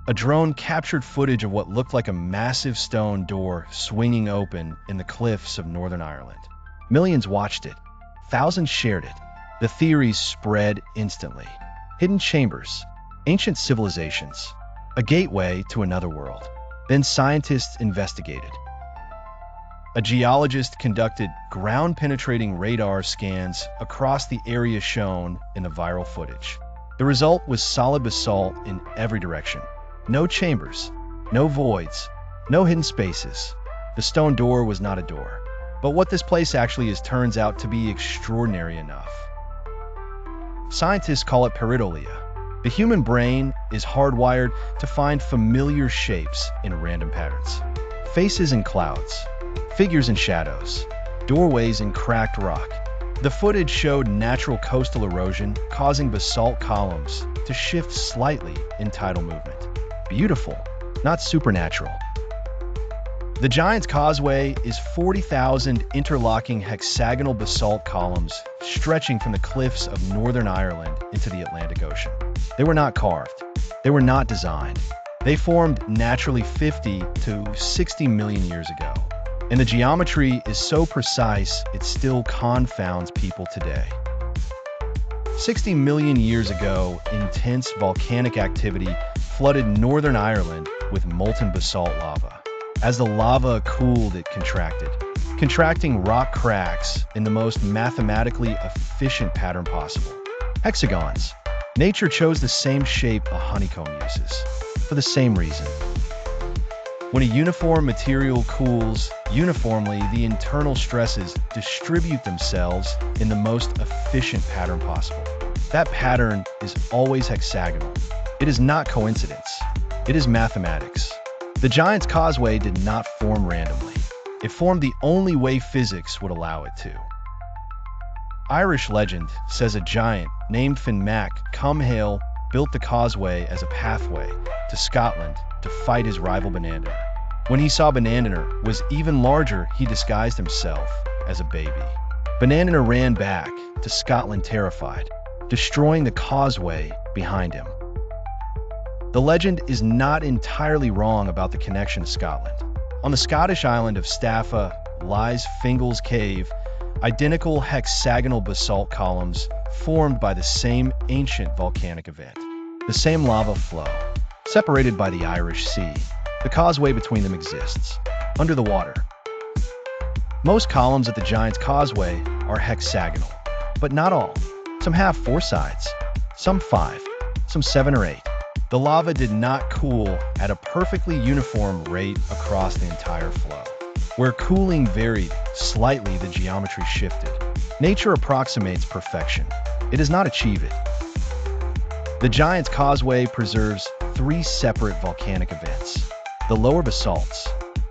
A drone captured footage of what looked like a massive stone door swinging open in the cliffs of Northern Ireland. Millions watched it. Thousands shared it. The theories spread instantly. Hidden chambers, ancient civilizations, a gateway to another world. Then scientists investigated. A geologist conducted ground-penetrating radar scans across the area shown in the viral footage. The result was solid basalt in every direction. No chambers, no voids, no hidden spaces. The stone door was not a door. But what this place actually is turns out to be extraordinary enough. Scientists call it pareidolia. The human brain is hardwired to find familiar shapes in random patterns. Faces in clouds, figures in shadows, doorways in cracked rock. The footage showed natural coastal erosion causing basalt columns to shift slightly in tidal movement. Beautiful, not supernatural. The Giant's Causeway is 40,000 interlocking hexagonal basalt columns stretching from the cliffs of Northern Ireland into the Atlantic Ocean. They were not carved. They were not designed. They formed naturally 50 to 60 million years ago. And the geometry is so precise, it still confounds people today. 60 million years ago, intense volcanic activity flooded Northern Ireland with molten basalt lava. As the lava cooled, it contracted, contracting rock cracks in the most mathematically efficient pattern possible. Hexagons. Nature chose the same shape a honeycomb uses, for the same reason. When a uniform material cools uniformly, the internal stresses distribute themselves in the most efficient pattern possible. That pattern is always hexagonal. It is not coincidence. It is mathematics. The Giant's Causeway did not form randomly. It formed the only way physics would allow it to. Irish legend says a giant named Fionn Mac Cumhaill built the causeway as a pathway to Scotland to fight his rival Banandiner. When he saw Banandiner was even larger, he disguised himself as a baby. Banandiner ran back to Scotland terrified, destroying the causeway behind him. The legend is not entirely wrong about the connection to Scotland. On the Scottish island of Staffa lies Fingal's Cave, identical hexagonal basalt columns formed by the same ancient volcanic event. The same lava flow, separated by the Irish Sea. The causeway between them exists, under the water. Most columns at the Giant's Causeway are hexagonal, but not all. Some have 4 sides, some 5, some 7 or 8. The lava did not cool at a perfectly uniform rate across the entire flow. Where cooling varied slightly, the geometry shifted. Nature approximates perfection. It does not achieve it. The Giant's Causeway preserves 3 separate volcanic events. The lower basalts,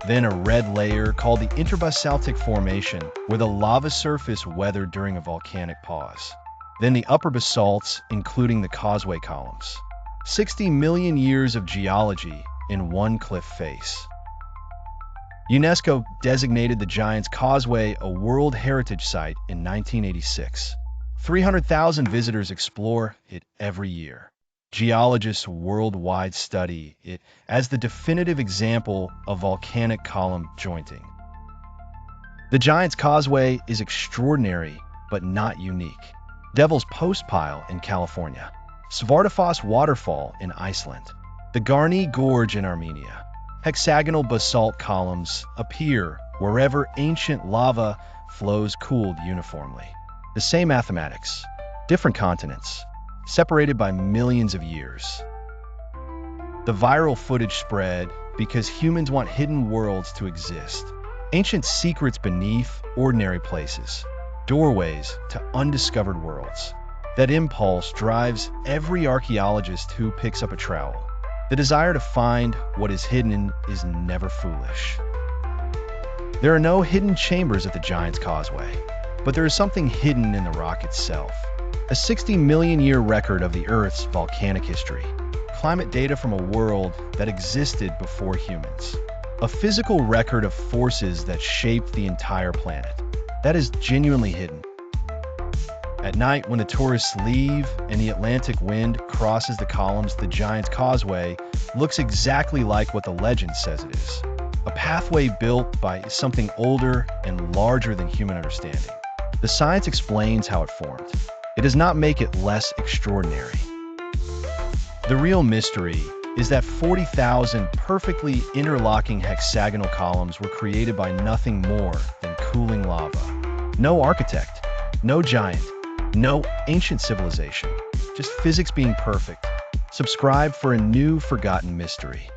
then a red layer called the interbasaltic formation, where the lava surface weathered during a volcanic pause. Then the upper basalts, including the causeway columns. 60 million years of geology in one cliff face. UNESCO designated the Giant's Causeway a World Heritage Site in 1986. 300,000 visitors explore it every year. Geologists worldwide study it as the definitive example of volcanic column jointing. The Giant's Causeway is extraordinary, but not unique. Devil's Postpile in California. Svartafoss Waterfall in Iceland. The Garni Gorge in Armenia. Hexagonal basalt columns appear wherever ancient lava flows cooled uniformly. The same mathematics, different continents, separated by millions of years. The viral footage spread because humans want hidden worlds to exist. Ancient secrets beneath ordinary places. Doorways to undiscovered worlds. That impulse drives every archaeologist who picks up a trowel. The desire to find what is hidden is never foolish. There are no hidden chambers at the Giant's Causeway, but there is something hidden in the rock itself. A 60 million year record of the Earth's volcanic history. Climate data from a world that existed before humans. A physical record of forces that shaped the entire planet. That is genuinely hidden. At night, when the tourists leave and the Atlantic wind crosses the columns, the Giant's Causeway looks exactly like what the legend says it is. A pathway built by something older and larger than human understanding. The science explains how it formed. It does not make it less extraordinary. The real mystery is that 40,000 perfectly interlocking hexagonal columns were created by nothing more than cooling lava. No architect, no giant, no ancient civilization, just physics being perfect. Subscribe for a new forgotten mystery.